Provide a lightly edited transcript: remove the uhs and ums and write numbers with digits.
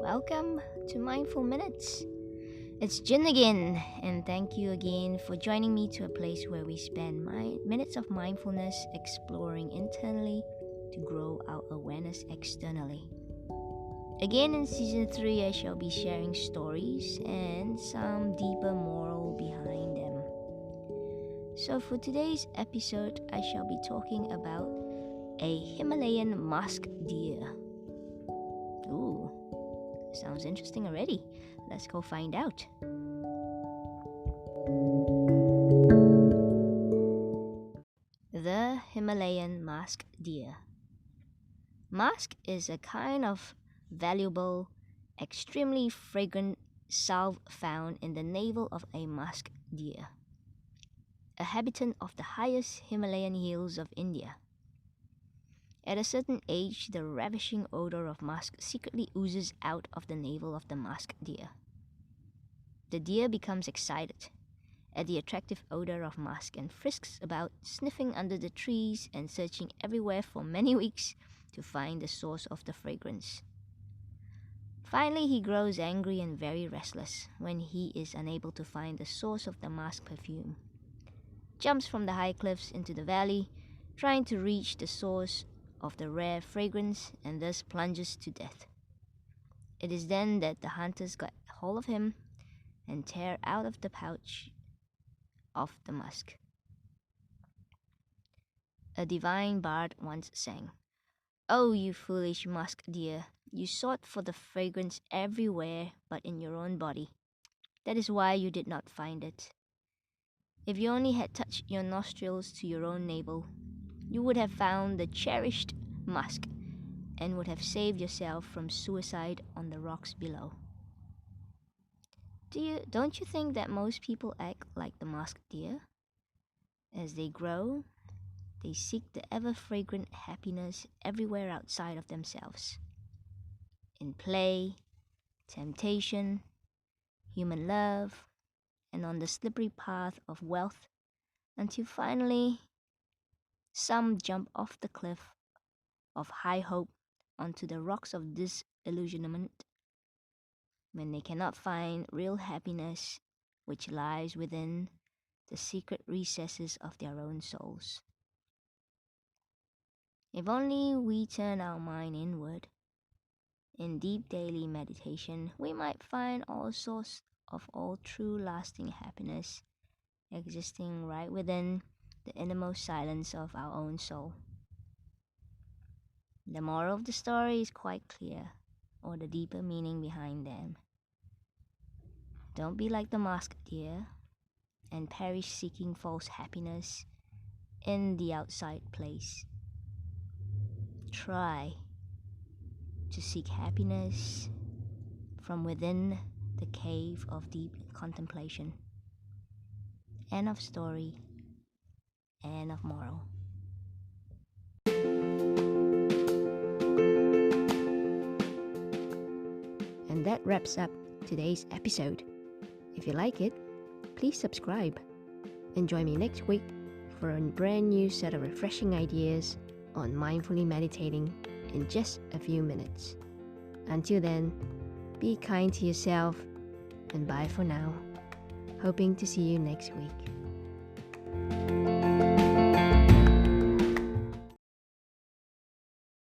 Welcome to Mindful Minutes. It's Gjin again, and thank you again for joining me to a place where we spend minutes of mindfulness exploring internally to grow our awareness externally. Again, in season 3, I shall be sharing stories and some deeper moral behind them. So, for today's episode, I shall be talking about a Himalayan musk deer. Ooh, sounds interesting already. Let's go find out. The Himalayan musk deer. Musk is a kind of valuable, extremely fragrant salve found in the navel of a musk deer, a habitant of the highest Himalayan hills of India. At a certain age, the ravishing odour of musk secretly oozes out of the navel of the musk deer. The deer becomes excited at the attractive odour of musk and frisks about, sniffing under the trees and searching everywhere for many weeks to find the source of the fragrance. Finally, he grows angry and very restless when he is unable to find the source of the musk perfume, jumps from the high cliffs into the valley, trying to reach the source of the rare fragrance, and thus plunges to death. It is then that the hunters got hold of him and tear out of the pouch of the musk. A divine bard once sang, "Oh, you foolish musk deer, you sought for the fragrance everywhere but in your own body. That is why you did not find it. If you only had touched your nostrils to your own navel, you would have found the cherished musk and would have saved yourself from suicide on the rocks below." Don't you think that most people act like the musk deer? As they grow, they seek the ever-fragrant happiness everywhere outside of themselves. In play, temptation, human love, and on the slippery path of wealth, until finally some jump off the cliff of high hope onto the rocks of disillusionment when they cannot find real happiness which lies within the secret recesses of their own souls. If only we turn our mind inward, in deep daily meditation, we might find all source of all true lasting happiness existing right within the innermost silence of our own soul. The moral of the story is quite clear, or the deeper meaning behind them. Don't be like the musk deer and perish seeking false happiness in the outside place. Try to seek happiness from within the cave of deep contemplation. End of story. End of moral. And that wraps up today's episode. If you like it, please subscribe and join me next week for a brand new set of refreshing ideas on mindfully meditating in just a few minutes. Until then, be kind to yourself and bye for now. Hoping to see you next week.